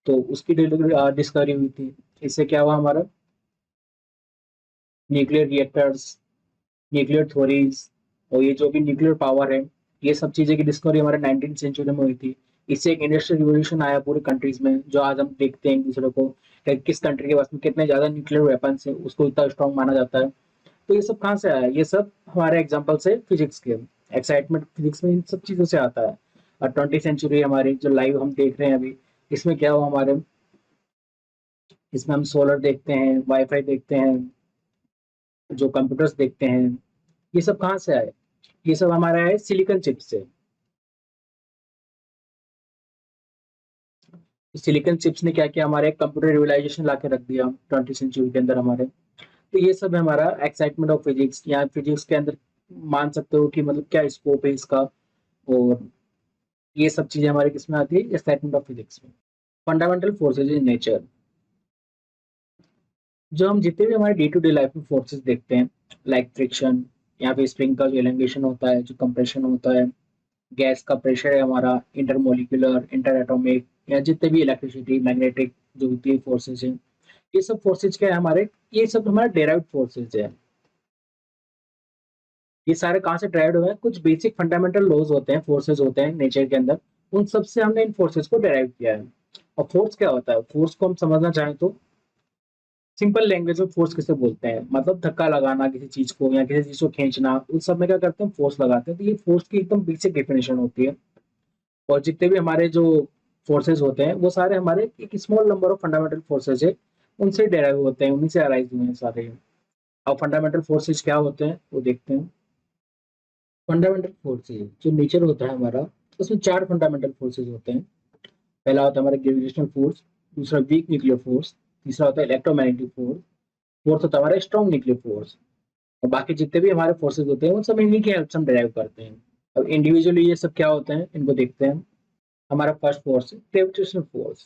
तो उसकी डिस्कवरी हुई थी। इससे क्या हुआ, हमारा न्यूक्लियर रिएक्टर्स, न्यूक्लियर थ्योरीज, और ये जो भी न्यूक्लियर पावर है, ये सब चीजें की डिस्कवरी हमारे 19th सेंचुरी में हुई थी। इससे एक इंडस्ट्रियल रिवोल्यूशन आया पूरी कंट्रीज में, जो आज हम देखते हैं एक दूसरे को कि किस कंट्री के पास में कितने ज्यादा न्यूक्लियर वेपन्स है, उसको इतना स्ट्रॉन्ग माना जाता है। तो ये सब कहाँ से आया? ये सब हमारे एग्जाम्पल से फिजिक्स के एक्साइटमेंट फिजिक्स में इन सब चीजों से आता है। और 20th सेंचुरी हमारी जो लाइव हम देख रहे हैं अभी, इसमें क्या हुआ हमारे, इसमें हम सोलर देखते हैं, वाईफाई देखते हैं, जो कंप्यूटर्स देखते हैं, ये सब कहाँ से आए? ये सब हमारा है सिलिकॉन चिप से। सिलिकॉन चिप्स ने क्या किया, हमारे कंप्यूटर रियलाइजेशन ला के रख दिया 20th सेंचुरी के अंदर हमारे। तो ये सब है हमारा एक्साइटमेंट ऑफ फिजिक्स, या फिजिक्स के अंदर मान सकते हो कि मतलब क्या स्कोप है इसका। और ये सब चीजें हमारे किसमें आती है? एक्साइटमेंट ऑफ फिजिक्स में। Fundamental forces in nature. जो हम जितने भी हमारे डे टू डे लाइफ में फोर्सेस देखते हैं, लाइक फ्रिक्शन, या फिर स्प्रिंग का जो एलिंगेशन होता है, जो कंप्रेशन होता है, गैस का प्रेशर है हमारा, इंटरमोलिकुलर, इंटर एटॉमिक, या जितने भी इलेक्ट्रिसिटी, मैग्नेटिक जो होती है फोर्सेज है, ये सब फोर्सेज क्या है हमारे? ये सब हमारे डेराइव्ड फोर्सेज है। ये सारे कहाँ से ड्राइव हुए हैं? कुछ बेसिक फंडामेंटल लॉज होते हैं, फोर्सेज होते हैं नेचर के अंदर, उन सब से हमने इन फोर्सेज को डेराइव किया है। और फोर्स क्या होता है? फोर्स को हम समझना चाहें तो सिंपल लैंग्वेज में फोर्स किसे बोलते हैं, मतलब धक्का लगाना किसी चीज को, या किसी चीज को खींचना, उस सब में क्या करते हैं? फोर्स लगाते हैं। तो ये फोर्स की एकदम बेसिक डेफिनेशन होती है। और जितने भी हमारे जो फोर्सेज होते हैं, वो सारे हमारे एक small number of fundamental forces है, उनसे डेराइव होते हैं, उन्हीं से अराइज हुए हैं सारे। अब फंडामेंटल फोर्सेज क्या होते हैं वो देखते हैं। फंडामेंटल फोर्सेज जो नेचर होता है हमारा, उसमें चार फंडामेंटल फोर्सेज होते हैं। पहला होता है हमारा ग्रेविटेशनल फोर्स, दूसरा वीक न्यूक्लियर फोर्स, तीसरा होता है इलेक्ट्रोमैग्नेटिक फोर्स, फोर्थ होता है हमारा स्ट्रॉन्ग न्यूक्लियर फोर्स। और बाकी जितने भी हमारे फोर्सेज होते हैं, वो सब इन्हीं की हेल्प से हम डिराइव करते हैं। अब इंडिविजुअली ये सब क्या होते हैं, इनको देखते हैं। हमारा फर्स्ट फोर्स है ग्रेविटेशनल फोर्स।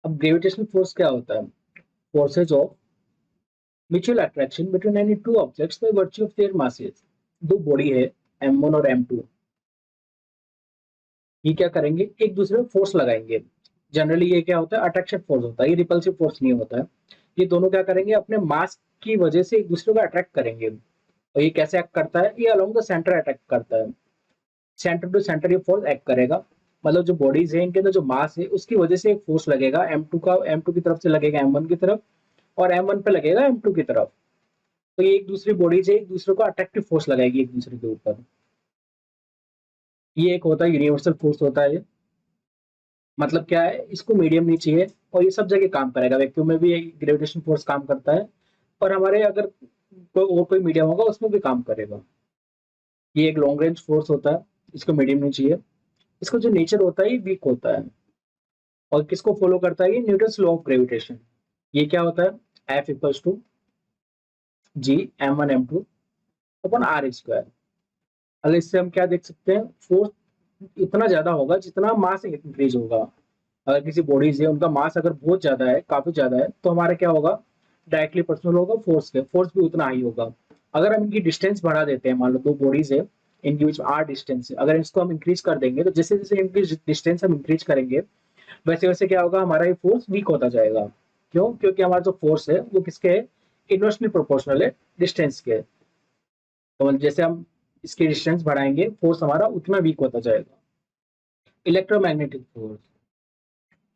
अब ग्रेविटेशनल फोर्स क्या होता है? Forces of mutual attraction between any two objects by virtue of their masses. दो बॉडी है, m1 और m2, ये क्या करेंगे? एक दूसरे में फोर्स लगाएंगे। जनरली ये क्या होता है? अट्रैक्शन फोर्स होता है, ये रिपल्सिव फोर्स नहीं होता है। ये दोनों क्या करेंगे? अपने मास की वजह से एक दूसरे को अट्रैक्ट करेंगे। और ये कैसे एक्ट करता है? ये अलोंग द सेंटर अटैक करता है। सेंटर टू सेंटर ये फोर्स एक्ट करेगा। मतलब जो बॉडीज है, इनके अंदर जो मास है, उसकी वजह से एक फोर्स लगेगा m2 की तरफ से लगेगा m1 की तरफ, और m1 पे लगेगा m2 की तरफ। तो ये एक दूसरी बॉडीज है, एक दूसरे को अट्रैक्टिव फोर्स लगाएगी एक दूसरे के ऊपर। ये एक होता है यूनिवर्सल फोर्स होता है। मतलब क्या है, इसको मीडियम नहीं चाहिए, और ये सब जगह काम करेगा। वैक्यूम में भी ग्रेविटेशन फोर्स काम करता है, और हमारे अगर और कोई मीडियम होगा उसमें भी काम करेगा। ये एक लॉन्ग रेंज फोर्स होता है, इसको मीडियम नहीं चाहिए। इसका जो नेचर होता है ये वीक होता है, और किसको फॉलो करता है? ये न्यूटन्स लॉ ऑफ ग्रेविटेशन। ये क्या होता है, F equals to G m1 m2 upon r square. अगर इससे हम क्या देख सकते हैं, फोर्स इतना ज्यादा होगा जितना मास इंक्रीज होगा। अगर किसी बॉडीज है उनका मास अगर बहुत ज्यादा है, काफी ज्यादा है, तो हमारा क्या होगा, डायरेक्टली प्रोपोर्शनल होगा फोर्स के, फोर्स भी उतना हाई होगा। अगर हम इनकी डिस्टेंस बढ़ा देते हैं, मान लो दो बॉडीज है, इनके बीच में आर डिस्टेंस है, अगर इसको हम इंक्रीज कर देंगे तो जैसे जैसे इनकी डिस्टेंस हम इंक्रीज करेंगे वैसे वैसे क्या होगा, हमारा ये फोर्स वीक होता जाएगा। क्यों? क्योंकि हमारा जो फोर्स है वो किसके है, इनवर्सली प्रोपोर्शनल है डिस्टेंस के। तो मतलब जैसे हम इसकी डिस्टेंस बढ़ाएंगे फोर्स हमारा उतना वीक होता जाएगा। Electromagnetic force.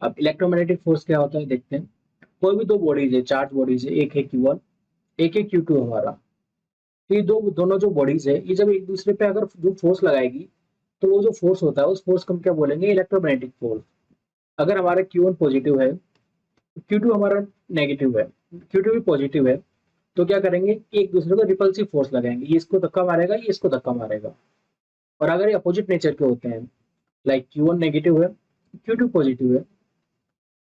अब इलेक्ट्रोमैग्नेटिक फोर्स क्या होता है देखते हैं। कोई भी दो बॉडीज है, चार्ज बॉडीज है, एक है Q1, एक है Q2 हमारा। तो ये दोनों जो बॉडीज है, ये जब एक दूसरे पे अगर जो फोर्स लगाएगी तो वो जो फोर्स होता है उस फोर्स को हम क्या बोलेंगे, इलेक्ट्रोमैग्नेटिक फोर्स। अगर हमारा Q1 पॉजिटिव है, Q2 हमारा नेगेटिव है, Q2 भी पॉजिटिव है, तो क्या करेंगे, एक दूसरे को रिपल्सिव फोर्स लगाएंगे, ये इसको धक्का मारेगा, ये इसको धक्का मारेगा। और अगर ये अपोजिट नेचर के होते हैं, लाइक Q1 नेगेटिव है, Q2 पॉजिटिव है,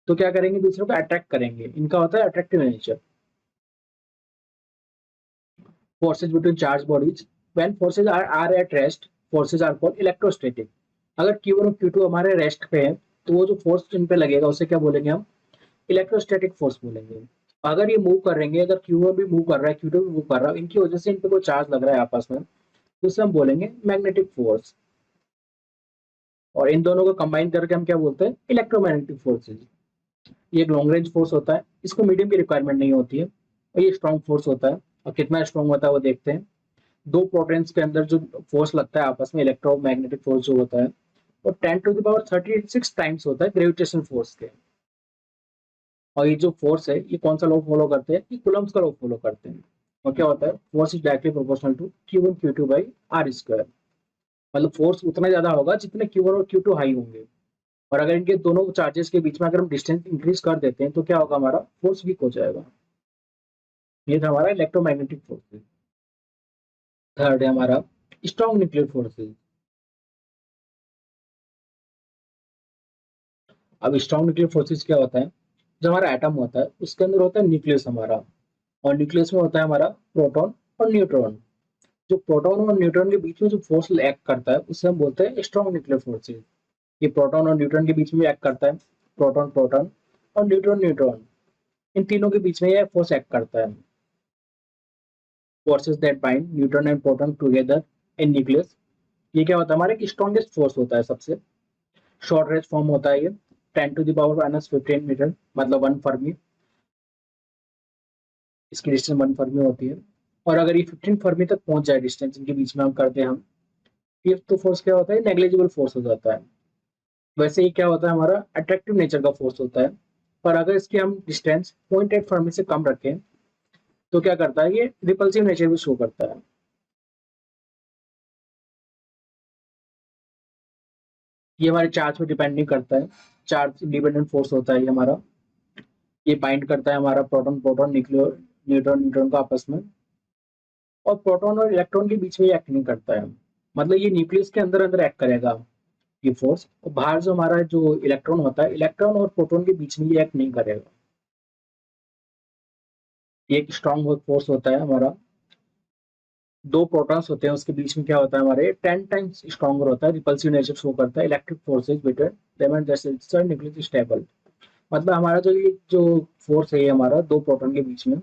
तो क्या करेंगे, दूसरे को अट्रैक्ट करेंगे, इनका होता है attractive nature. Forces between charged bodies, when forces are at rest, forces are called electrostatic। अगर Q1 और Q2 हमारे रेस्ट पे हैं तो वो जो फोर्स इन पे लगेगा उसे क्या बोलेंगे हम, इलेक्ट्रोस्टैटिक फोर्स बोलेंगे। अगर ये मूव करेंगे, अगर Q1 भी मूव कर रहा है, Q2 भी मूव कर रहा है, इनकी वजह से इन पे कोई चार्ज लग रहा है आपस में, तो उसे हम बोलेंगे मैग्नेटिक फोर्स। और इन दोनों को कंबाइन करके हम क्या बोलते हैं, इलेक्ट्रोमैग्नेटिक फोर्सेज। ये एक लॉन्ग रेंज फोर्स होता है, इसको मीडियम की रिक्वायरमेंट नहीं होती है, और ये स्ट्रॉन्ग फोर्स होता है। और कितना स्ट्रॉन्ग होता है वो देखते हैं। दो प्रोटॉन्स के अंदर जो फोर्स लगता है आपस में, इलेक्ट्रोमैग्नेटिक फोर्स जो होता है, वो 10⁻36 टाइम्स होता है ग्रेविटेशनल फोर्स के। और ये जो फोर्स है ये कौन सा लॉ फॉलो करते हैं, ये कूलम्ब्स का लॉ फॉलो करते हैं। और क्या होता है, force is directly proportional to Q1 Q2 by r square. मतलब फोर्स उतना ज्यादा होगा जितने Q1 और Q2 हाई होंगे। और अगर इनके दोनों चार्जेस के बीच में अगर हम डिस्टेंस इंक्रीज कर देते हैं तो क्या होगा, हमारा फोर्स वीक हो जाएगा। ये था हमारा इलेक्ट्रोमैग्नेटिक फोर्स। थर्ड है हमारा स्ट्रॉन्ग न्यूक्लियर फोर्सेज। अब स्ट्रॉन्ग न्यूक्लियर फोर्सेज क्या होता है, जो हमारा एटम होता है उसके अंदर होता है न्यूक्लियस हमारा, और न्यूक्लियस में होता है हमारा प्रोटॉन और न्यूट्रॉन। जो प्रोटॉन और न्यूट्रॉन के बीच में जो फोर्स एक्ट करता है उसे हम बोलते हैं स्ट्रॉन्ग न्यूक्लियर फोर्सेज। ये प्रोटॉन और न्यूट्रॉन के बीच में एक्ट करता है, प्रोटॉन प्रोटॉन और न्यूट्रॉन न्यूट्रॉन, इन तीनों के बीच में यह फोर्स एक्ट करता है। Forces that bind neutron and proton together in nucleus. ये क्या होता है, हमारा एक स्ट्रॉन्गेस्ट फोर्स होता है सबसे। शॉर्ट रेंज फॉर्म होता है ये, 10⁻⁻15 मीटर, मतलब 1 फर्मी। इसकी डिस्टेंस 1 फर्मी होती है। और अगर ये 15 फर्मी तक पहुंच जाए डिस्टेंस इनके बीच में हम करते हैं हम, ये तो फोर्स क्या होता है, नेग्लिजिबल फोर्स हो जाता है। वैसे ही क्या होता है, हमारा अट्रैक्टिव नेचर का फोर्स होता है। पर अगर इसकी हम डिस्टेंस 0.8 फर्मी से कम रखें तो क्या करता है, ये रिपल्सिव नेचर भी शो करता है। ये हमारे चार्ज पे डिपेंड नहीं करता है, चार्ज इंडिपेंडेंट फोर्स होता है ये हमारा। ये बाइंड करता है हमारा proton proton, nuclear neutron neutron को आपस में। और प्रोटॉन और इलेक्ट्रॉन के बीच में ये एक्ट नहीं करता है, मतलब ये न्यूक्लियस के अंदर अंदर एक्ट करेगा ये फोर्स। और बाहर जो हमारा जो इलेक्ट्रॉन होता है, इलेक्ट्रॉन और प्रोटॉन के बीच में ये एक्ट नहीं करेगा। ये एक स्ट्रॉन्ग फोर्स होता है हमारा। दो प्रोटॉन्स होते हैं उसके बीच में क्या होता है, हमारे 10 टाइम्स स्ट्रॉन्गर होता है, रिपल्सिव नेचर शो करता है। Electric forces between them and nucleus stable. मतलब हमारा जो ये जो फोर्स है ये हमारा दो प्रोटॉन के बीच में,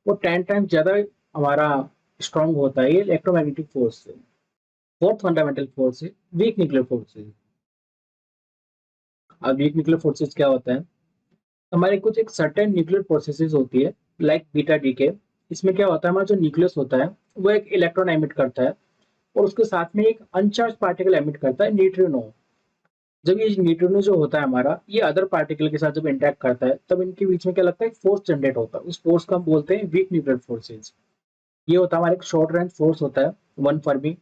वो 10 टाइम्स ज्यादा हमारा स्ट्रॉन्ग होता है ये इलेक्ट्रोमैग्नेटिक फोर्स से। फोर्थ फंडामेंटल फोर्स है वीक न्यूक्लियर फोर्सेज। अब वीक न्यूक्लियर फोर्सेज क्या होता है, हमारे कुछ एक सर्टेन न्यूक्लियर प्रोसेसेस होती है, लाइक बीटा डीके। इसमें क्या होता है, हमारा जो न्यूक्लियस होता है वो एक इलेक्ट्रॉन एमिट करता है, और उसके साथ में एक अनचार्ज पार्टिकल एमिट करता है, न्यूट्रिनो। जब ये न्यूट्रिनो जो होता है हमारा, ये अदर पार्टिकल के साथ जब इंटरेक्ट करता है तब इनके बीच में क्या लगता है, फोर्स जनरेट होता है। उस फोर्स को हम बोलते हैं वीक न्यूक्लियर फोर्सेज। ये होता है हमारा एक शॉर्ट रेंज फोर्स होता है, 1 fermi,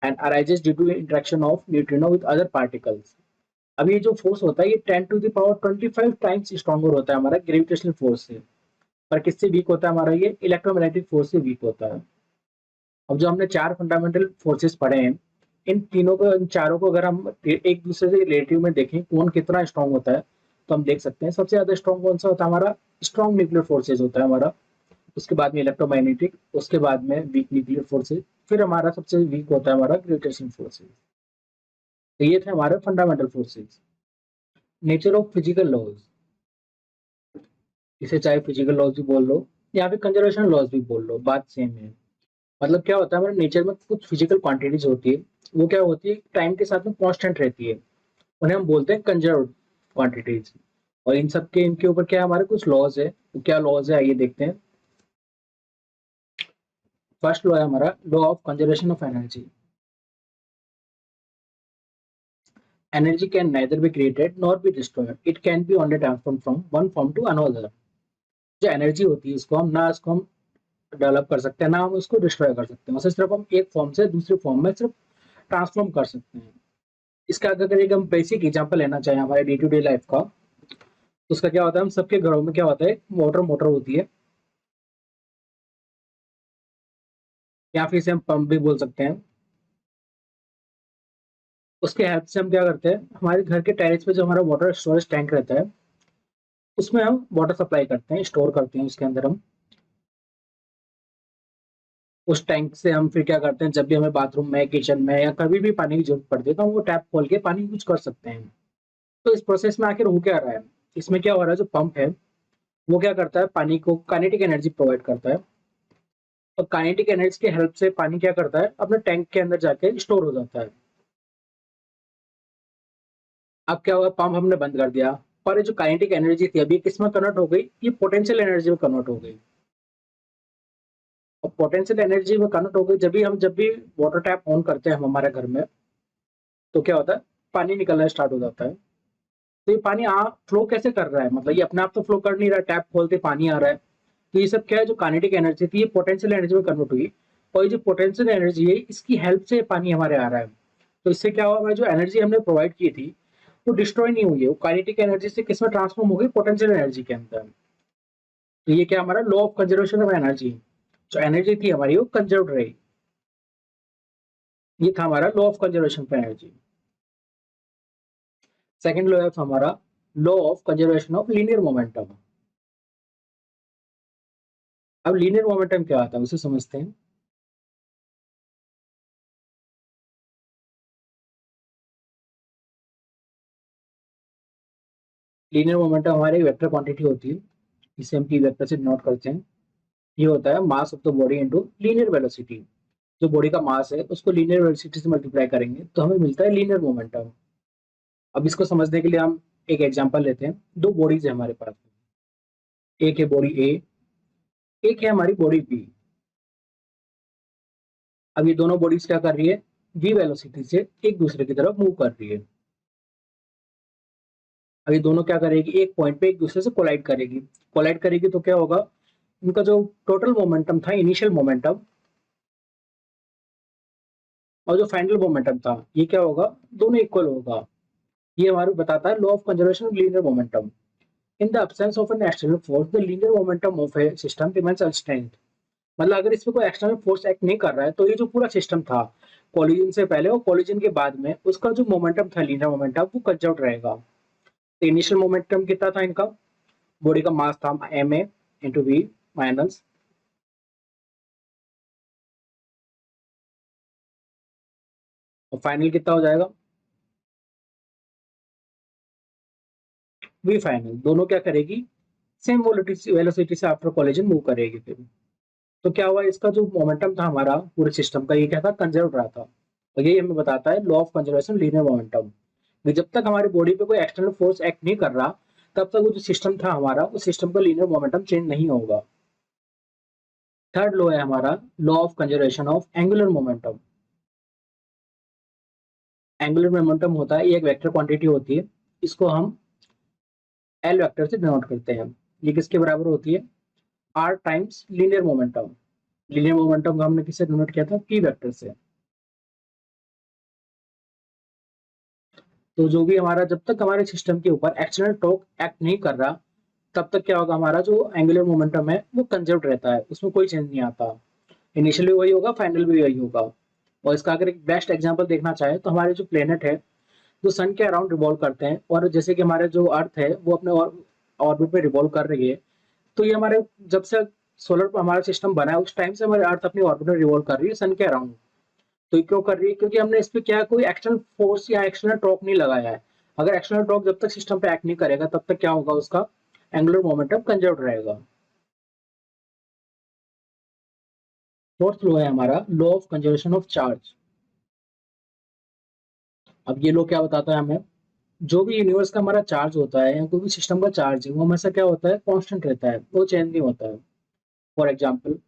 and arises due to interaction of neutrino with other particles. अब ये जो फोर्स होता है ये 10⁻25 टाइम्स स्ट्रॉन्गर होता है हमारा ग्रेविटेशनल फोर्स से। पर किससे वीक होता है हमारा, ये इलेक्ट्रोमैग्नेटिक फोर्स से वीक होता है। अब जो हमने चार फंडामेंटल फोर्सेस पढ़े हैं, इन तीनों को, इन चारों को अगर हम एक दूसरे से रिलेटिव में देखें कौन कितना स्ट्रांग होता है, तो हम देख सकते हैं सबसे ज्यादा स्ट्रॉन्ग कौन सा होता है हमारा, स्ट्रॉन्ग न्यूक्लियर फोर्सेज होता है हमारा, उसके बाद में इलेक्ट्रोमैग्नेटिक, उसके बाद में वीक न्यूक्लियर फोर्सेज, फिर हमारा सबसे वीक होता है हमारा ग्रेविटेशन फोर्सेज। तो ये थे हमारे fundamental forces. Nature of physical laws, इसे चाहे फिजिकल लॉज भी बोल लो या फिर कंजर्वेशन लॉज भी बोल लो, बात सेम है। मतलब क्या होता है हमारे नेचर में कुछ फिजिकल क्वांटिटीज होती है, वो क्या होती है टाइम के साथ में कांस्टेंट रहती है, उन्हें हम बोलते हैं कंजर्व क्वांटिटीज। और इन सब के इनके ऊपर क्या हमारे कुछ लॉज है, तो क्या लॉज है आइए देखते हैं। फर्स्ट लॉ है हमारा law of conservation of energy. Energy can neither be created nor be destroyed, it can be only transform from one form to another. जो एनर्जी होती है इसको हम डेवलप कर सकते हैं ना हम उसको डिस्ट्रॉय कर सकते हैं, उसे सिर्फ हम एक फॉर्म से दूसरे फॉर्म में सिर्फ ट्रांसफॉर्म कर सकते हैं। इसका अगर एक हम बेसिक एग्जांपल लेना चाहें हमारे डे टू डे लाइफ का, तो उसका क्या होता है, हम सबके घरों में क्या होता है मोटर मोटर होती है, या फिर इसे हम पंप भी बोल सकते हैं। उसके हेल्प से हम क्या करते हैं, हमारे घर के टेरेस पे जो हमारा वाटर स्टोरेज टैंक रहता है उसमें हम वाटर सप्लाई करते हैं, स्टोर करते हैं उसके अंदर हम। उस टैंक से हम फिर क्या करते हैं, जब भी हमें बाथरूम में, किचन में या कभी भी पानी की जरूरत पड़ती है तो हम वो टैप खोल के पानी यूज कर सकते हैं। तो इस प्रोसेस में आखिर हो क्या रहा है, इसमें क्या हो रहा है, जो पंप है वो क्या करता है, पानी को काइनेटिक एनर्जी प्रोवाइड करता है, और काइनेटिक एनर्जी की हेल्प से पानी क्या करता है अपने टैंक के अंदर जाके स्टोर हो जाता है। अब क्या हुआ, पंप हमने बंद कर दिया, और ये जो काइनेटिक एनर्जी थी अभी किसमें कन्वर्ट हो गई, ये पोटेंशियल एनर्जी में कन्वर्ट हो गई। और पोटेंशियल एनर्जी में कन्वर्ट हो गई जब भी वाटर टैप ऑन करते हैं हम हमारे घर में, तो क्या होता है पानी निकलना स्टार्ट हो जाता है। तो ये पानी फ्लो कैसे कर रहा है, मतलब ये अपने आप तो फ्लो कर नहीं रहा है, टैप खोलते पानी आ रहा है। तो ये सब क्या है, जो काइनेटिक एनर्जी थी ये पोटेंशियल एनर्जी में कन्वर्ट हुई, और ये जो पोटेंशियल एनर्जी है इसकी हेल्प से पानी हमारे आ रहा है। तो इससे क्या हुआ, जो एनर्जी हमने प्रोवाइड की थी वो डिस्ट्रॉय नहीं हुई है, वो काइनेटिक एनर्जी से किसमें ट्रांसफॉर्म हो गई, पोटेंशियल एनर्जी के अंदर। तो ये क्या हमारा law of conservation of energy, जो एनर्जी थी हमारी वो कंजर्व रही। ये था हमारा law of conservation of energy. Second law है हमारा law of conservation of linear momentum. अब लीनियर मोमेंटम क्या आता है उसे समझते हैं। लीनियर मोमेंटम हमारी वेक्टर क्वांटिटी होती है, इसे हम पी वेक्टर से डिनोट करते हैं। ये होता है mass of the body into linear velocity. जो बॉडी का मास है उसको लीनियर वेलोसिटी से मल्टीप्लाई करेंगे तो हमें मिलता है लीनियर मोमेंटम। अब इसको समझने के लिए हम एक एग्जांपल लेते हैं। दो बॉडीज है हमारे पास, एक है बॉडी ए, एक है हमारी बॉडी बी। अब ये दोनों बॉडीज क्या कर रही है, वी वेलोसिटी से एक दूसरे की तरफ मूव कर रही है। अब ये दोनों क्या करेगी, एक पॉइंट पे एक दूसरे से कोलाइड करेगी। कोलाइड करेगी तो क्या होगा, इनका जो टोटल मोमेंटम था, इनिशियल मोमेंटम और जो फाइनल मोमेंटम था, ये क्या होगा, दोनों इक्वल होगा। ये हमारे बताता है law of conservation of linear momentum. In the absence of an external force the linear momentum of a system remains constant. मतलब अगर इसमें कोई एक्सटर्नल फोर्स एक्ट नहीं कर रहा है तो ये जो पूरा सिस्टम था कोलिजन से पहले और कोलिजन के बाद में, उसका जो मोमेंटम था लीनियर मोमेंटम वो कंजर्व रहेगा। तो इनिशियल मोमेंटम कितना था इनका, बॉडी का मास था m a into v minus, और फाइनल कितना हो जाएगा, वी फाइनल। दोनों क्या करेगी, सेम वेलोसिटी से आफ्टर कोलिजन मूव करेगी फिर। तो क्या हुआ, इसका जो मोमेंटम था हमारा पूरे सिस्टम का, ये क्या था, कंजर्व रहा था। तो यही हमें बताता है law of conservation linear momentum. जब तक हमारी बॉडी पे कोई एक्सटर्नल फोर्स एक्ट नहीं कर रहा तब तक वो जो सिस्टम था हमारा, उस सिस्टम का लीनियर मोमेंटम चेंज नहीं होगा। थर्ड लॉ है हमारा law of conservation of angular momentum. Angular momentum होता है, ये एक वेक्टर क्वांटिटी होती है, इसको हम एल वेक्टर से डिनोट करते हैं। ये किसके बराबर होती है, r times linear momentum. Linear momentum का हमने किससे डिनोट किया था, पी वेक्टर से। तो जो भी हमारा, जब तक हमारे सिस्टम के ऊपर एक्सटर्नल टॉर्क एक्ट नहीं कर रहा तब तक क्या होगा, हमारा जो एंगुलर मोमेंटम है वो कंजर्व रहता है, उसमें कोई चेंज नहीं आता। इनिशियली वही होगा, फाइनल भी वही होगा। और इसका अगर एक बेस्ट एग्जांपल देखना चाहे तो हमारे जो प्लेनेट है, जो सन के अराउंड रिवॉल्व करते हैं, और जैसे कि हमारे जो अर्थ है वो अपने ऑर्बिट में रिवॉल्व कर रही है, तो ये हमारे जब से सोलर हमारा सिस्टम बना है उस टाइम से हमारे अर्थ अपनी ऑर्बिट में रिवॉल्व कर रही है सन के अराउंड। तो ये क्यों कर रही है? क्योंकि हमने इस पे क्या कोई एक्सटर्नल फोर्स या एक्सटर्नल टॉर्क नहीं लगाया है। अगर एक्सटर्नल टॉर्क जब तक सिस्टम पे एक्ट नहीं करेगा तब तक क्या होगा, उसका एंगुलर मोमेंटम कंजर्व रहेगा। फोर्थ लॉ है हमारा law of conservation of charge. अब ये लॉ क्या बताता है हमें, जो भी यूनिवर्स का हमारा चार्ज होता है या कोई भी सिस्टम का चार्ज है वो हमेशा क्या होता है, कांस्टेंट रहता है, वो चेंज नहीं होता है। फॉर एग्जांपल,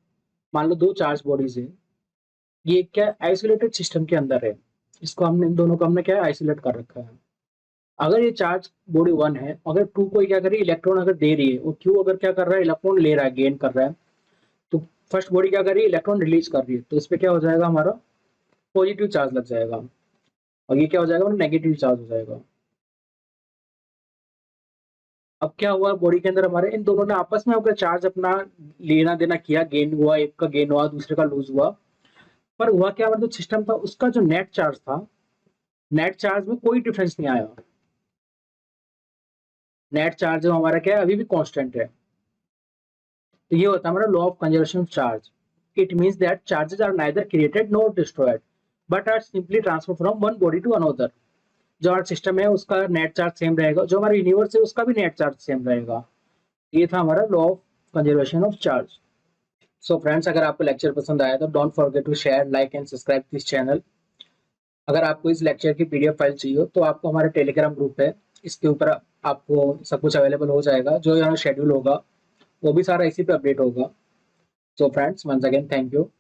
मान लो दो चार्ज बॉडीज है, ये क्या आइसोलेटेड सिस्टम के अंदर है, इसको हमने इन दोनों को हमने क्या आइसोलेट कर रखा है। अगर ये चार्ज बॉडी वन है, अगर टू को क्या कर रही है, इलेक्ट्रॉन अगर दे रही है, और क्यू अगर क्या कर रहा है, इलेक्ट्रॉन ले रहा है, गेन कर रहा है, तो फर्स्ट बॉडी क्या कर रही है, इलेक्ट्रॉन रिलीज कर रही है, तो इस पे क्या हो जाएगा, हमारा पॉजिटिव चार्ज लग जाएगा, और ये क्या हो जाएगा, नेगेटिव चार्ज हो जाएगा। अब क्या हुआ बॉडी के अंदर हमारे, इन दोनों ने आपस में अगर चार्ज अपना लेना देना किया, गेन हुआ, एक का गेन हुआ दूसरे का लूज हुआ, पर हुआ क्या, हमारा जो सिस्टम था उसका जो नेट चार्ज था, नेट चार्ज में कोई डिफरेंस नहीं आया। नेट चार्ज जो हमारा क्या है, अभी भी कांस्टेंट है। तो ये होता है हमारा law of conservation of charge. It means that charges are neither created nor destroyed but are simply transfer from one body to another. जो हमारा सिस्टम है उसका नेट चार्ज सेम रहेगा, जो हमारा यूनिवर्स है उसका भी नेट चार्ज सेम रहेगा। ये था हमारा law of conservation of charge. So friends, अगर आपको लेक्चर पसंद आया तो don't forget to share, like and subscribe this channel. अगर आपको इस लेक्चर की पीडीएफ फाइल चाहिए तो आपको हमारा टेलीग्राम ग्रुप है, इसके ऊपर आपको सब कुछ अवेलेबल हो जाएगा। जो यहाँ शेड्यूल होगा वो भी सारा इसी पे अपडेट होगा। So friends, once again thank you.